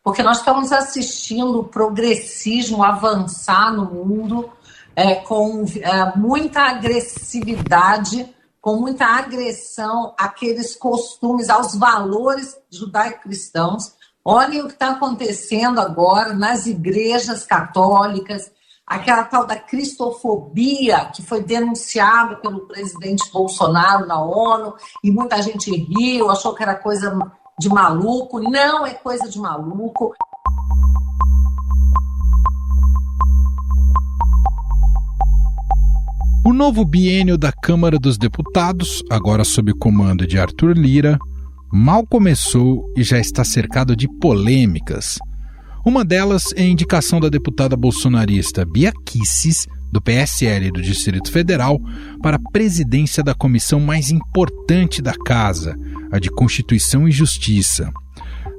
porque nós estamos assistindo o progressismo avançar no mundo com muita agressividade, com muita agressão àqueles costumes, aos valores judaico-cristãos. Olhem o que está acontecendo agora nas igrejas católicas, aquela tal da cristofobia que foi denunciada pelo presidente Bolsonaro na ONU, e muita gente riu, achou que era coisa de maluco. Não é coisa de maluco. O novo biênio da Câmara dos Deputados, agora sob o comando de Arthur Lira, mal começou e já está cercado de polêmicas. Uma delas é a indicação da deputada bolsonarista Bia Kicis, do PSL do Distrito Federal, para a presidência da comissão mais importante da Casa, a de Constituição e Justiça.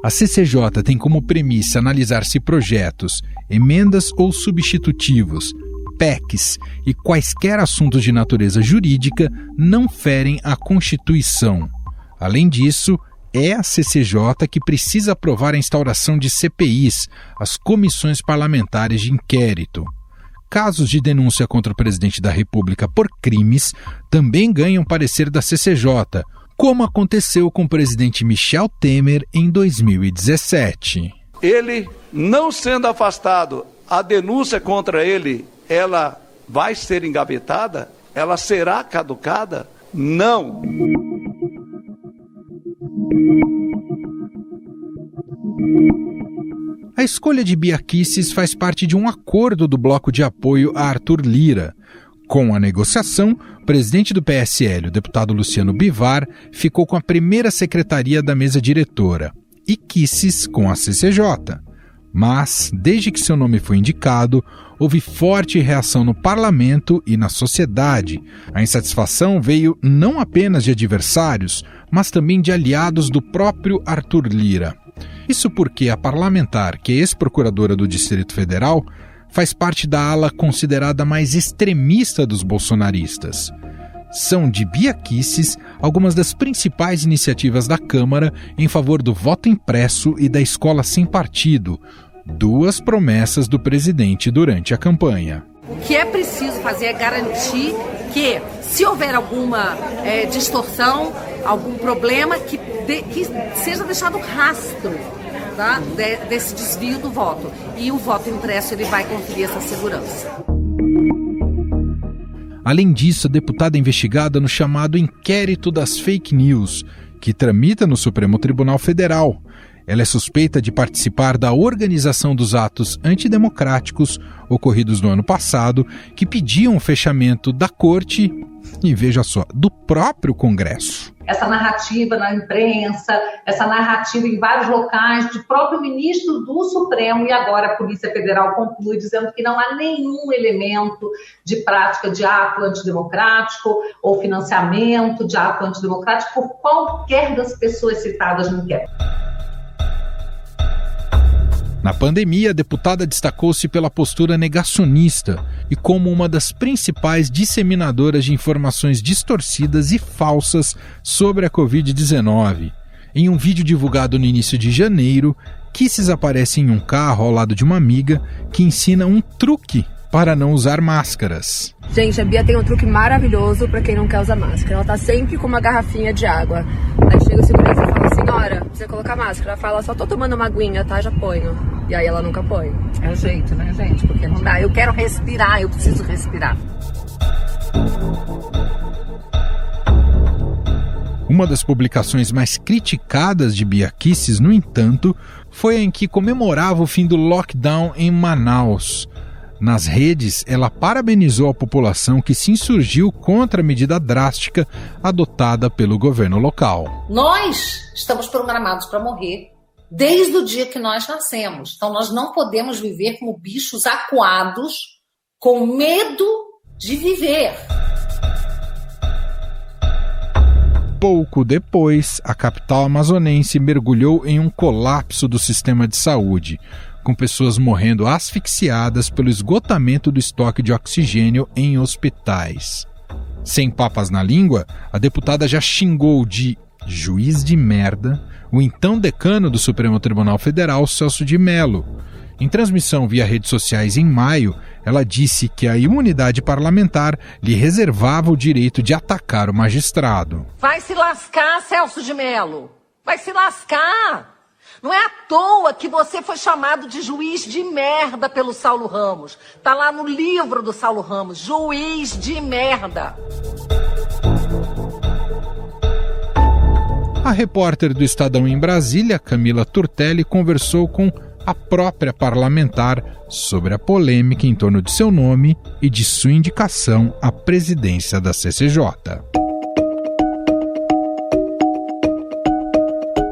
A CCJ tem como premissa analisar se projetos, emendas ou substitutivos, PECs e quaisquer assuntos de natureza jurídica não ferem a Constituição. Além disso, é a CCJ que precisa aprovar a instauração de CPIs, as comissões parlamentares de inquérito. Casos de denúncia contra o presidente da República por crimes também ganham parecer da CCJ, como aconteceu com o presidente Michel Temer em 2017. Ele, não sendo afastado, a denúncia contra ele, ela vai ser engavetada? Ela será caducada? Não. A escolha de Bia Kicis faz parte de um acordo do bloco de apoio a Arthur Lira. Com a negociação, o presidente do PSL, o deputado Luciano Bivar, ficou com a primeira secretaria da mesa diretora e Kicis com a CCJ. Mas, desde que seu nome foi indicado, houve forte reação no parlamento e na sociedade. A insatisfação veio não apenas de adversários, mas também de aliados do próprio Arthur Lira. Isso porque a parlamentar, que é ex-procuradora do Distrito Federal, faz parte da ala considerada mais extremista dos bolsonaristas. São de Bia Kicis algumas das principais iniciativas da Câmara em favor do voto impresso e da escola sem partido, duas promessas do presidente durante a campanha. O que é preciso fazer é garantir que, se houver alguma distorção, algum problema, que seja deixado rastro, tá, desse desvio do voto. E o voto impresso ele vai conferir essa segurança. Além disso, a deputada é investigada no chamado inquérito das fake news, que tramita no Supremo Tribunal Federal. Ela é suspeita de participar da organização dos atos antidemocráticos ocorridos no ano passado, que pediam o fechamento da corte e, veja só, do próprio Congresso. Essa narrativa na imprensa, essa narrativa em vários locais, do próprio ministro do Supremo, e agora a Polícia Federal conclui dizendo que não há nenhum elemento de prática de ato antidemocrático ou financiamento de ato antidemocrático por qualquer das pessoas citadas no inquérito. Na pandemia, a deputada destacou-se pela postura negacionista e como uma das principais disseminadoras de informações distorcidas e falsas sobre a Covid-19. Em um vídeo divulgado no início de janeiro, Kicis aparece em um carro ao lado de uma amiga que ensina um truque para não usar máscaras. Gente, a Bia tem um truque maravilhoso para quem não quer usar máscara. Ela tá sempre com uma garrafinha de água. Aí chega o segurança e fala: senhora, precisa colocar máscara. Ela fala: só tô tomando uma aguinha, tá? Já ponho. E aí ela nunca põe. É o jeito, né, gente? Porque não dá. Eu quero respirar, eu preciso respirar. Uma das publicações mais criticadas de Bia Kicis, no entanto, foi a em que comemorava o fim do lockdown em Manaus. Nas redes, ela parabenizou a população que se insurgiu contra a medida drástica adotada pelo governo local. Nós estamos programados para morrer desde o dia que nós nascemos. Então nós não podemos viver como bichos acuados, com medo de viver. Pouco depois, a capital amazonense mergulhou em um colapso do sistema de saúde, com pessoas morrendo asfixiadas pelo esgotamento do estoque de oxigênio em hospitais. Sem papas na língua, a deputada já xingou de juiz de merda o então decano do Supremo Tribunal Federal, Celso de Mello. Em transmissão via redes sociais em maio, ela disse que a imunidade parlamentar lhe reservava o direito de atacar o magistrado. Vai se lascar, Celso de Mello. Vai se lascar. Não é à toa que você foi chamado de juiz de merda pelo Saulo Ramos. Tá lá no livro do Saulo Ramos, juiz de merda. A repórter do Estadão em Brasília, Camila Turtelli, conversou com a própria parlamentar sobre a polêmica em torno de seu nome e de sua indicação à presidência da CCJ.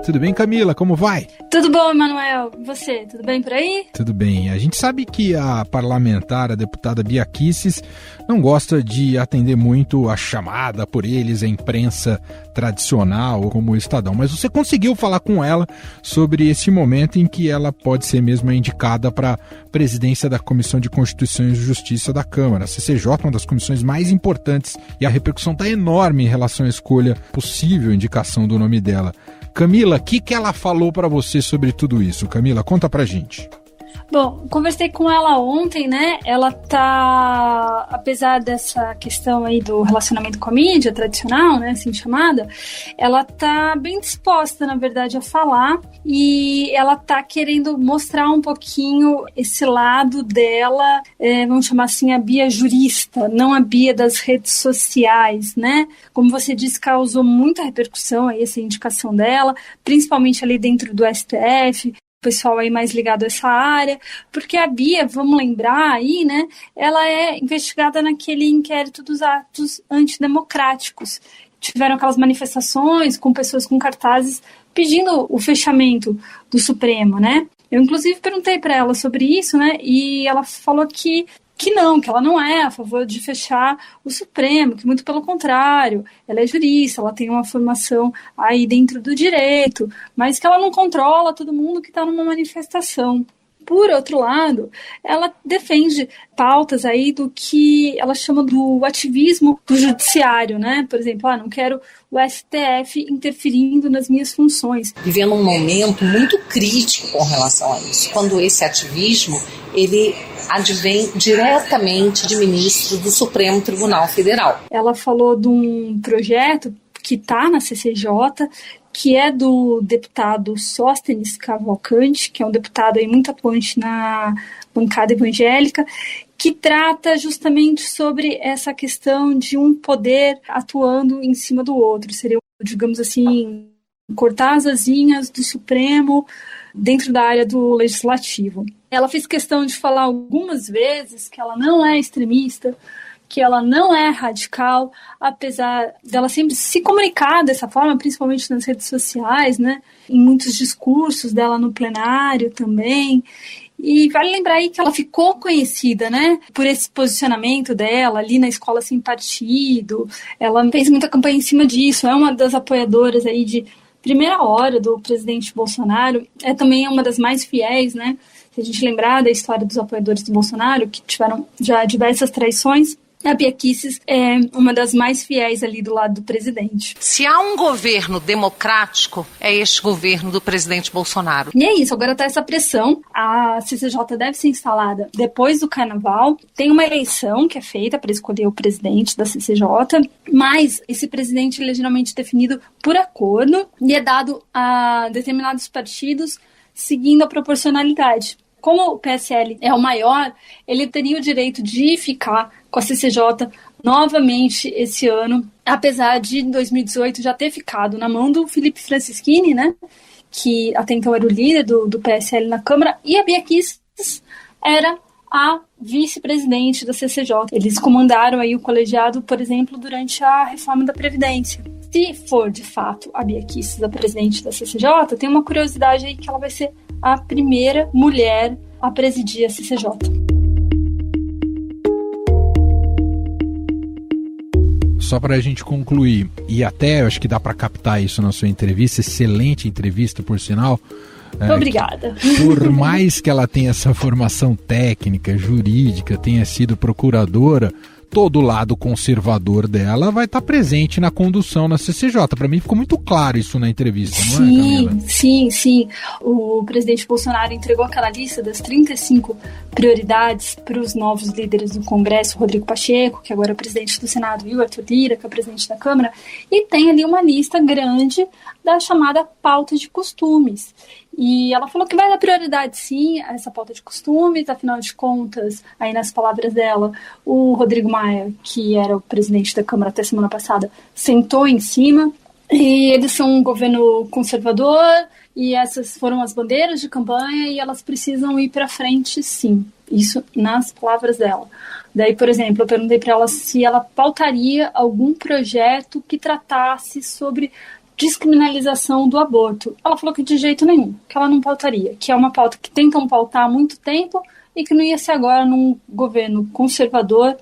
Tudo bem, Camila? Como vai? Tudo bom, Emanuel. E você? Tudo bem por aí? Tudo bem. A gente sabe que a parlamentar, a deputada Bia Kicis, não gosta de atender muito a chamada por eles, a imprensa tradicional, como o Estadão. Mas você conseguiu falar com ela sobre esse momento em que ela pode ser mesmo indicada para a presidência da Comissão de Constituição e Justiça da Câmara. A CCJ, uma das comissões mais importantes, e a repercussão está enorme em relação à escolha, possível indicação do nome dela. Camila, o que ela falou para você sobre tudo isso? Camila, conta pra gente. Bom, conversei com ela ontem, né? Ela tá, apesar dessa questão aí do relacionamento com a mídia tradicional, né, assim chamada, ela tá bem disposta, na verdade, a falar, e ela tá querendo mostrar um pouquinho esse lado dela, vamos chamar assim, a Bia jurista, não a Bia das redes sociais, né? Como você disse, causou muita repercussão aí essa indicação dela, principalmente ali dentro do STF, pessoal aí mais ligado a essa área, porque a Bia, vamos lembrar aí, né, ela é investigada naquele inquérito dos atos antidemocráticos. Tiveram aquelas manifestações com pessoas com cartazes pedindo o fechamento do Supremo, né? Eu, inclusive, perguntei para ela sobre isso, né, e ela falou que ela não é a favor de fechar o Supremo, que muito pelo contrário, ela é jurista, ela tem uma formação aí dentro do direito, mas que ela não controla todo mundo que está numa manifestação. Por outro lado, ela defende pautas aí do que ela chama do ativismo do judiciário, né? Por exemplo, não quero o STF interferindo nas minhas funções. Vivendo um momento muito crítico com relação a isso, quando esse ativismo, ele advém diretamente de ministros do Supremo Tribunal Federal. Ela falou de um projeto que está na CCJ, que é do deputado Sóstenes Cavalcante, que é um deputado aí muito atuante na bancada evangélica, que trata justamente sobre essa questão de um poder atuando em cima do outro. Seria, digamos assim, cortar as asinhas do Supremo dentro da área do Legislativo. Ela fez questão de falar algumas vezes que ela não é extremista, que ela não é radical, apesar dela sempre se comunicar dessa forma, principalmente nas redes sociais, né? Em muitos discursos dela no plenário também. E vale lembrar aí que ela ficou conhecida, né, por esse posicionamento dela ali na Escola Sem Partido. Ela fez muita campanha em cima disso, é uma das apoiadoras aí de primeira hora do presidente Bolsonaro, é também uma das mais fiéis, né? Se a gente lembrar da história dos apoiadores do Bolsonaro, que tiveram já diversas traições, a Bia Kicis é uma das mais fiéis ali do lado do presidente. Se há um governo democrático, é este governo do presidente Bolsonaro. E é isso, agora está essa pressão. A CCJ deve ser instalada depois do Carnaval. Tem uma eleição que é feita para escolher o presidente da CCJ, mas esse presidente ele é geralmente definido por acordo e é dado a determinados partidos seguindo a proporcionalidade. Como o PSL é o maior, ele teria o direito de ficar com a CCJ novamente esse ano, apesar de em 2018 já ter ficado na mão do Felipe Francischini, né, que até então era o líder do PSL na Câmara, e a Bia Kicis era a vice-presidente da CCJ. Eles comandaram aí o colegiado, por exemplo, durante a reforma da Previdência. Se for, de fato, a Bia Kicis a presidente da CCJ, tem uma curiosidade aí que ela vai ser a primeira mulher a presidir a CCJ. Só para a gente concluir, e até eu acho que dá para captar isso na sua entrevista, excelente entrevista, por sinal. Obrigada. Por mais que ela tenha essa formação técnica, jurídica, tenha sido procuradora, todo o lado conservador dela vai estar presente na condução na CCJ. Para mim ficou muito claro isso na entrevista, não é, Camila? Sim. O presidente Bolsonaro entregou aquela lista das 35 prioridades para os novos líderes do Congresso, Rodrigo Pacheco, que agora é o presidente do Senado, e o Arthur Lira, que é o presidente da Câmara, e tem ali uma lista grande da chamada pauta de costumes. E ela falou que vai dar prioridade, sim, a essa pauta de costumes. Afinal de contas, aí nas palavras dela, o Rodrigo Maia, que era o presidente da Câmara até semana passada, sentou em cima. E eles são um governo conservador, e essas foram as bandeiras de campanha, e elas precisam ir para frente, sim. Isso nas palavras dela. Daí, por exemplo, eu perguntei para ela se ela pautaria algum projeto que tratasse sobre descriminalização do aborto. Ela falou que de jeito nenhum, que ela não pautaria, que é uma pauta que tentam pautar há muito tempo e que não ia ser agora num governo conservador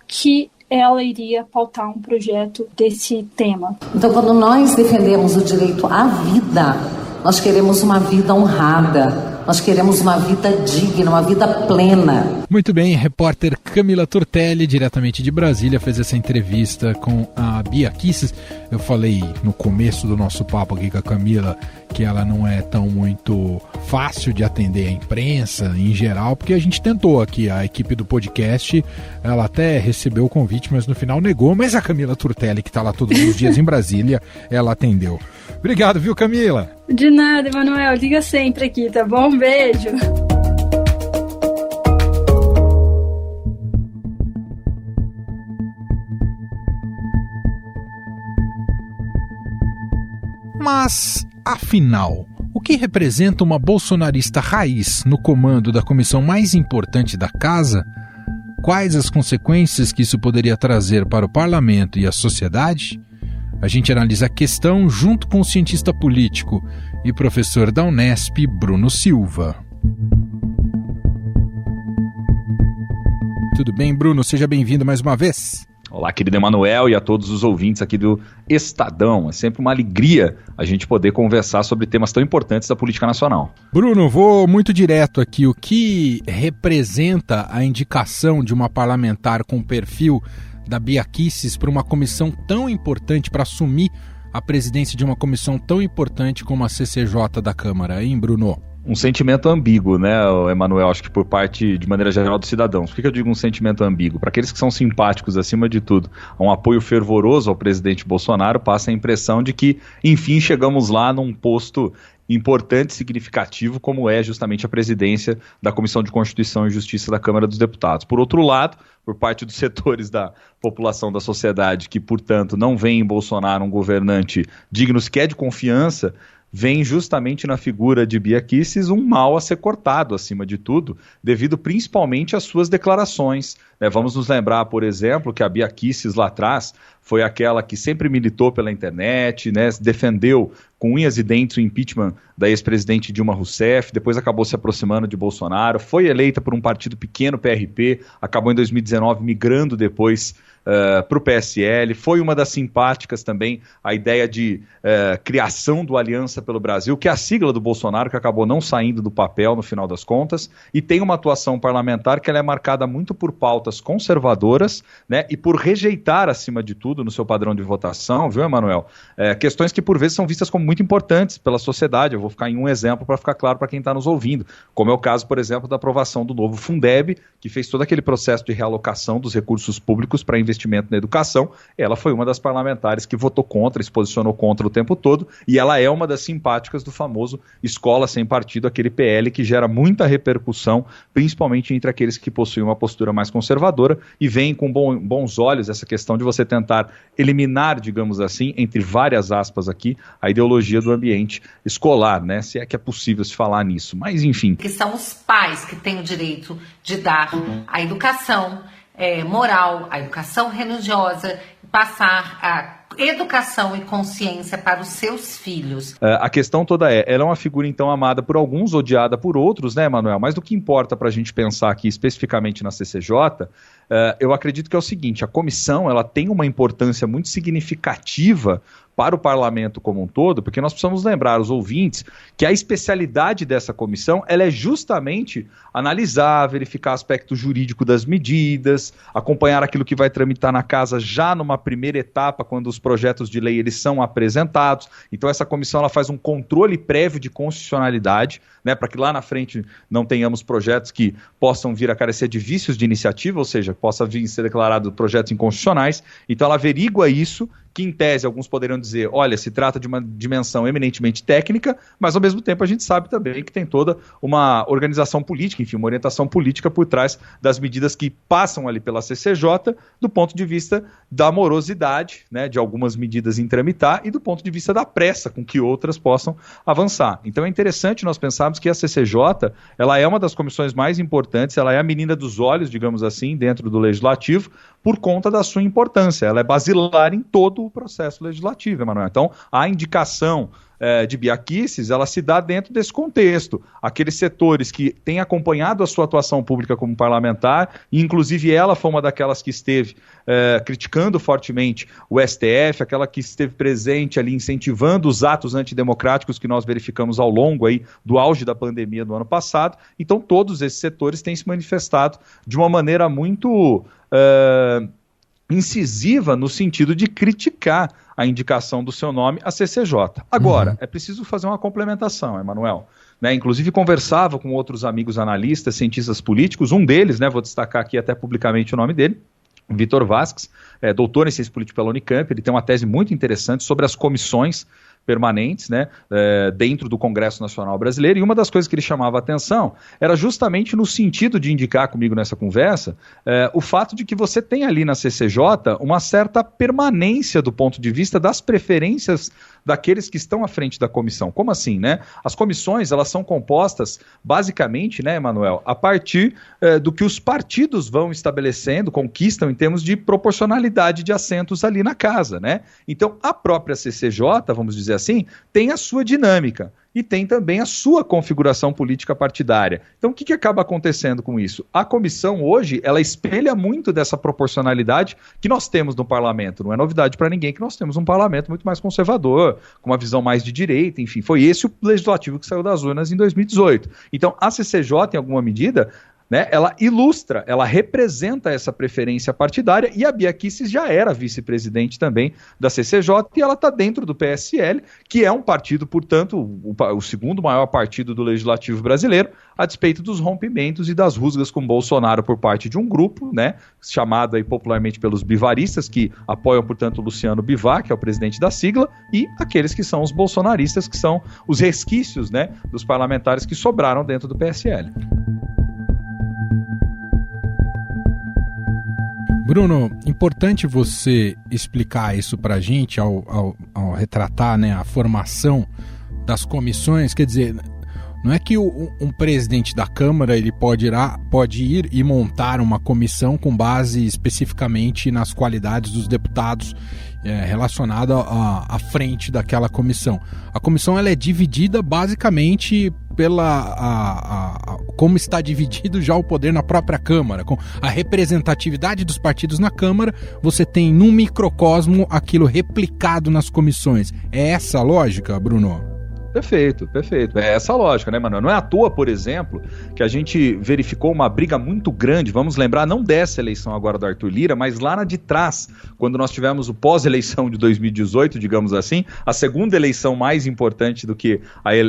que ela iria pautar um projeto desse tema. Então, quando nós defendemos o direito à vida, nós queremos uma vida honrada, nós queremos uma vida digna, uma vida plena. Muito bem, repórter Camila Tortelli, diretamente de Brasília, fez essa entrevista com a Bia Kicis. Eu falei no começo do nosso papo aqui com a Camila que ela não é tão muito fácil de atender a imprensa em geral, porque a gente tentou aqui, a equipe do podcast, ela até recebeu o convite, mas no final negou, mas a Camila Tortelli, que está lá todos os dias em Brasília, ela atendeu. Obrigado, viu, Camila? De nada, Emanuel, liga sempre aqui, tá bom? Um beijo. Mas, afinal, o que representa uma bolsonarista raiz no comando da comissão mais importante da casa? Quais as consequências que isso poderia trazer para o parlamento e a sociedade? A gente analisa a questão junto com o cientista político e professor da Unesp, Bruno Silva. Tudo bem, Bruno? Seja bem-vindo mais uma vez. Olá, querido Emanuel, e a todos os ouvintes aqui do Estadão. É sempre uma alegria a gente poder conversar sobre temas tão importantes da política nacional. Bruno, vou muito direto aqui. O que representa a indicação de uma parlamentar com perfil da Bia Kicis para uma comissão tão importante, para assumir a presidência de uma comissão tão importante como a CCJ da Câmara, hein, Bruno? Um sentimento ambíguo, né, Emanuel, acho que por parte, de maneira geral, dos cidadãos. Por que eu digo um sentimento ambíguo? Para aqueles que são simpáticos, acima de tudo, a um apoio fervoroso ao presidente Bolsonaro, passa a impressão de que, enfim, chegamos lá num posto importante e significativo, como é justamente a presidência da Comissão de Constituição e Justiça da Câmara dos Deputados. Por outro lado, por parte dos setores da população, da sociedade, que, portanto, não veem em Bolsonaro um governante digno sequer de confiança, vem justamente na figura de Bia Kicis um mal a ser cortado, acima de tudo, devido principalmente às suas declarações. Vamos nos lembrar, por exemplo, que a Bia Kicis lá atrás foi aquela que sempre militou pela internet, defendeu com unhas e dentes o impeachment da ex-presidente Dilma Rousseff, depois acabou se aproximando de Bolsonaro, foi eleita por um partido pequeno, PRP, acabou em 2019 migrando depois para o PSL, foi uma das simpáticas também a ideia de criação do Aliança pelo Brasil, que é a sigla do Bolsonaro, que acabou não saindo do papel no final das contas, e tem uma atuação parlamentar que ela é marcada muito por pautas conservadoras, e por rejeitar, acima de tudo, no seu padrão de votação, viu, Emanuel? Questões que por vezes são vistas como muito importantes pela sociedade. Eu vou ficar em um exemplo para ficar claro para quem está nos ouvindo, como é o caso, por exemplo, da aprovação do novo Fundeb, que fez todo aquele processo de realocação dos recursos públicos para investimento na educação. Ela foi uma das parlamentares que votou contra, se posicionou contra o tempo todo, e ela é uma das simpáticas do famoso Escola Sem Partido, aquele PL que gera muita repercussão, principalmente entre aqueles que possuem uma postura mais conservadora e veem com bons olhos essa questão de você tentar eliminar, digamos assim, entre várias aspas aqui, a ideologia do ambiente escolar, se é que é possível se falar nisso, mas enfim. Que são os pais que têm o direito de dar a educação moral, a educação religiosa, passar a educação e consciência para os seus filhos. A questão toda ela é uma figura então amada por alguns, odiada por outros, Emanuel? Mas do que importa para a gente pensar aqui especificamente na CCJ, eu acredito que é o seguinte: a comissão ela tem uma importância muito significativa para o parlamento como um todo, porque nós precisamos lembrar os ouvintes que a especialidade dessa comissão ela é justamente analisar, verificar aspecto jurídico das medidas, acompanhar aquilo que vai tramitar na casa já numa primeira etapa, quando os projetos de lei eles são apresentados. Então essa comissão ela faz um controle prévio de constitucionalidade, né, para que lá na frente não tenhamos projetos que possam vir a carecer de vícios de iniciativa, ou seja, possa vir a ser declarado projetos inconstitucionais. Então ela averigua isso, que em tese alguns poderiam dizer, olha, se trata de uma dimensão eminentemente técnica, mas ao mesmo tempo a gente sabe também que tem toda uma organização política, enfim, uma orientação política por trás das medidas que passam ali pela CCJ, do ponto de vista da morosidade, né, de algumas medidas em tramitar e do ponto de vista da pressa com que outras possam avançar. Então é interessante nós pensarmos que a CCJ, ela é uma das comissões mais importantes, ela é a menina dos olhos, digamos assim, dentro do Legislativo, por conta da sua importância. Ela é basilar em todo o processo legislativo, Emanuel. Então, a indicação de Bia Kicis, ela se dá dentro desse contexto. Aqueles setores que têm acompanhado a sua atuação pública como parlamentar, e inclusive ela foi uma daquelas que esteve criticando fortemente o STF, aquela que esteve presente ali incentivando os atos antidemocráticos que nós verificamos ao longo aí do auge da pandemia do ano passado. Então, todos esses setores têm se manifestado de uma maneira muito incisiva no sentido de criticar a indicação do seu nome à CCJ. Agora, é preciso fazer uma complementação, Emanuel. Né? Inclusive conversava com outros amigos analistas, cientistas políticos, um deles, né, vou destacar aqui até publicamente o nome dele, Vitor Vasques, doutor em ciência política pela Unicamp. Ele tem uma tese muito interessante sobre as comissões permanentes, né, dentro do Congresso Nacional Brasileiro, e uma das coisas que ele chamava a atenção era justamente no sentido de indicar comigo nessa conversa o fato de que você tem ali na CCJ uma certa permanência do ponto de vista das preferências daqueles que estão à frente da comissão. Como assim, né? As comissões, elas são compostas basicamente, né, Emanuel, a partir do que os partidos vão estabelecendo, conquistam em termos de proporcionalidade de assentos ali na casa, né? Então, a própria CCJ, vamos dizer assim, tem a sua dinâmica e tem também a sua configuração política partidária. Então, o que acaba acontecendo com isso? A comissão hoje, ela espelha muito dessa proporcionalidade que nós temos no parlamento. Não é novidade para ninguém que nós temos um parlamento muito mais conservador, com uma visão mais de direita, enfim. Foi esse o legislativo que saiu das urnas em 2018. Então, a CCJ, em alguma medida, né, ela ilustra, ela representa essa preferência partidária, e a Bia Kicis já era vice-presidente também da CCJ, e ela está dentro do PSL, que é um partido, portanto, o segundo maior partido do Legislativo brasileiro, a despeito dos rompimentos e das rusgas com Bolsonaro por parte de um grupo, né, chamado aí popularmente pelos bivaristas, que apoiam, portanto, o Luciano Bivar, que é o presidente da sigla, e aqueles que são os bolsonaristas, que são os resquícios, né, dos parlamentares que sobraram dentro do PSL. Bruno, importante você explicar isso para a gente ao retratar, né, a formação das comissões. Quer dizer, não é que um presidente da Câmara ele pode ir e montar uma comissão com base especificamente nas qualidades dos deputados relacionada à frente daquela comissão. A comissão ela é dividida basicamente como está dividido já o poder na própria Câmara. Com a representatividade dos partidos na Câmara, você tem num microcosmo aquilo replicado nas comissões. É essa a lógica, Bruno? Perfeito, perfeito. É essa a lógica, né, Manuel? Não é à toa, por exemplo, que a gente verificou uma briga muito grande, vamos lembrar, não dessa eleição agora do Arthur Lira, mas lá na de trás, quando nós tivemos o pós-eleição de 2018, digamos assim, a segunda eleição mais importante do que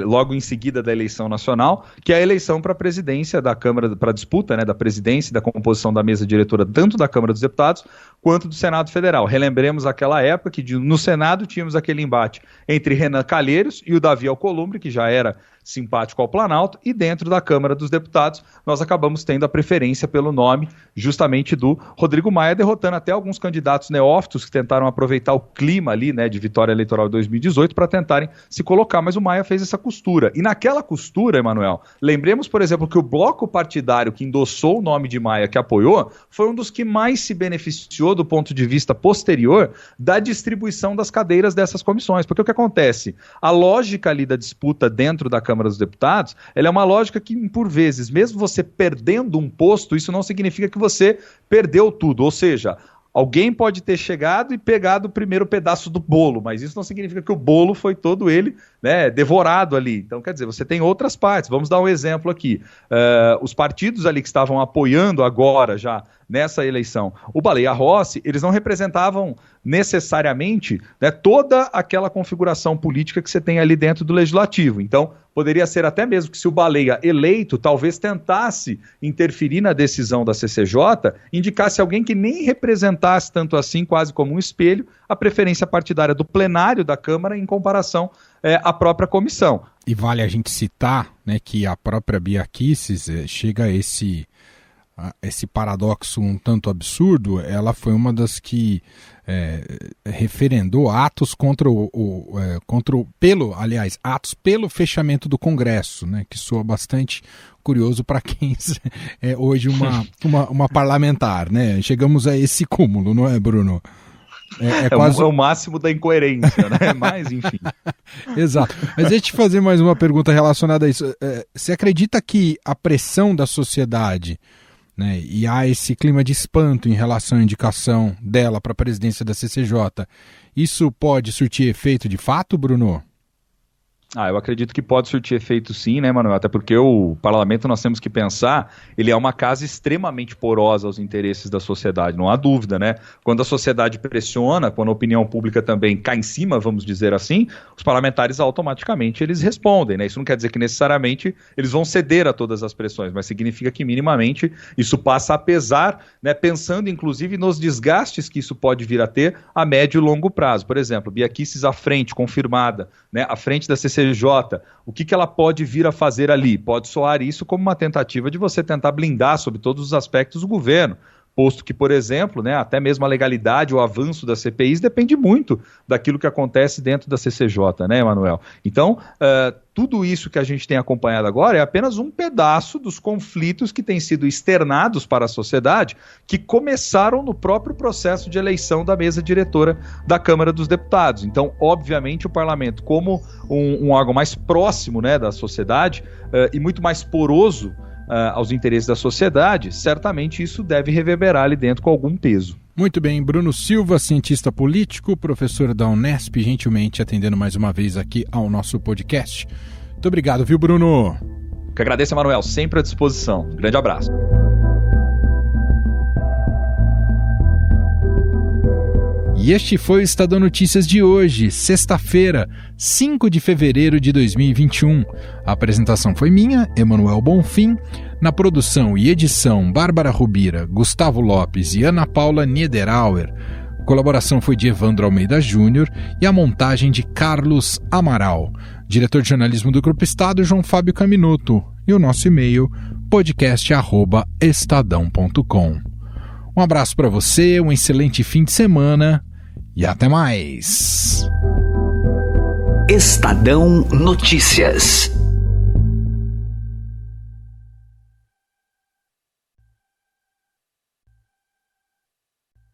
logo em seguida da eleição nacional, que é a eleição para a presidência da Câmara, para a disputa, né, da presidência e da composição da mesa diretora, tanto da Câmara dos Deputados quanto do Senado Federal. Relembremos aquela época que no Senado tínhamos aquele embate entre Renan Calheiros e o Davi Alcolumbre, que já era simpático ao Planalto, e dentro da Câmara dos Deputados nós acabamos tendo a preferência pelo nome justamente do Rodrigo Maia, derrotando até alguns candidatos neófitos que tentaram aproveitar o clima ali, né, de vitória eleitoral de 2018 para tentarem se colocar, mas o Maia fez essa costura. E naquela costura, Emanuel, lembremos, por exemplo, que o bloco partidário que endossou o nome de Maia, que apoiou, foi um dos que mais se beneficiou do ponto de vista posterior da distribuição das cadeiras dessas comissões, porque o que acontece? A lógica ali da disputa dentro da Câmara dos Deputados, ela é uma lógica que, por vezes, mesmo você perdendo um posto, isso não significa que você perdeu tudo, ou seja, Alguém pode ter chegado e pegado o primeiro pedaço do bolo, mas isso não significa que o bolo foi todo ele, né, devorado ali. Então, quer dizer, você tem outras partes. Vamos dar um exemplo aqui. Os partidos ali que estavam apoiando agora já nessa eleição o Baleia Rossi, eles não representavam necessariamente, né, toda aquela configuração política que você tem ali dentro do Legislativo. Então, poderia ser até mesmo que se o Baleia eleito talvez tentasse interferir na decisão da CCJ, indicasse alguém que nem representasse tanto assim, quase como um espelho, a preferência partidária do plenário da Câmara em comparação à própria comissão. E vale a gente citar, né, que a própria Bia Kicis chega a esse paradoxo um tanto absurdo. Ela foi uma das que referendou atos atos pelo fechamento do Congresso, né, que soa bastante curioso para quem é hoje uma parlamentar, né? Chegamos a esse cúmulo, não é, Bruno? Quase o máximo da incoerência, né? Mas, enfim. Exato. Mas deixa eu te fazer mais uma pergunta relacionada a isso. Você acredita que a pressão da sociedade, né, e há esse clima de espanto em relação à indicação dela para a presidência da CCJ, isso pode surtir efeito de fato, Bruno? Eu acredito que pode surtir efeito sim, né, Manuel? Até porque o parlamento, nós temos que pensar, ele é uma casa extremamente porosa aos interesses da sociedade, não há dúvida, né? Quando a sociedade pressiona, quando a opinião pública também cai em cima, vamos dizer assim, os parlamentares automaticamente eles respondem, né? Isso não quer dizer que necessariamente eles vão ceder a todas as pressões, mas significa que minimamente isso passa a pesar, né? Pensando inclusive nos desgastes que isso pode vir a ter a médio e longo prazo. Por exemplo, Bia Kicis à frente, confirmada, né? À frente da CCJ, o que ela pode vir a fazer ali? Pode soar isso como uma tentativa de você tentar blindar sobre todos os aspectos o governo, posto que, por exemplo, né, até mesmo a legalidade, o avanço das CPIs depende muito daquilo que acontece dentro da CCJ, né, Emanuel? Então, tudo isso que a gente tem acompanhado agora é apenas um pedaço dos conflitos que têm sido externados para a sociedade, que começaram no próprio processo de eleição da mesa diretora da Câmara dos Deputados. Então, obviamente, o parlamento, como um órgão mais próximo, né, da sociedade e muito mais poroso aos interesses da sociedade, certamente isso deve reverberar ali dentro com algum peso. Muito bem, Bruno Silva, cientista político, professor da Unesp, gentilmente atendendo mais uma vez aqui ao nosso podcast. Muito obrigado, viu, Bruno? Que agradeço, Emanuel, sempre à disposição. Um grande abraço. E este foi o Estadão Notícias de hoje, sexta-feira, 5 de fevereiro de 2021. A apresentação foi minha, Emanuel Bonfim. Na produção e edição, Bárbara Rubira, Gustavo Lopes e Ana Paula Niederauer. A colaboração foi de Evandro Almeida Júnior e a montagem de Carlos Amaral. Diretor de jornalismo do Grupo Estado, João Fábio Caminuto. E o nosso e-mail, podcast@estadão.com. Um abraço para você, um excelente fim de semana e até mais. Estadão Notícias.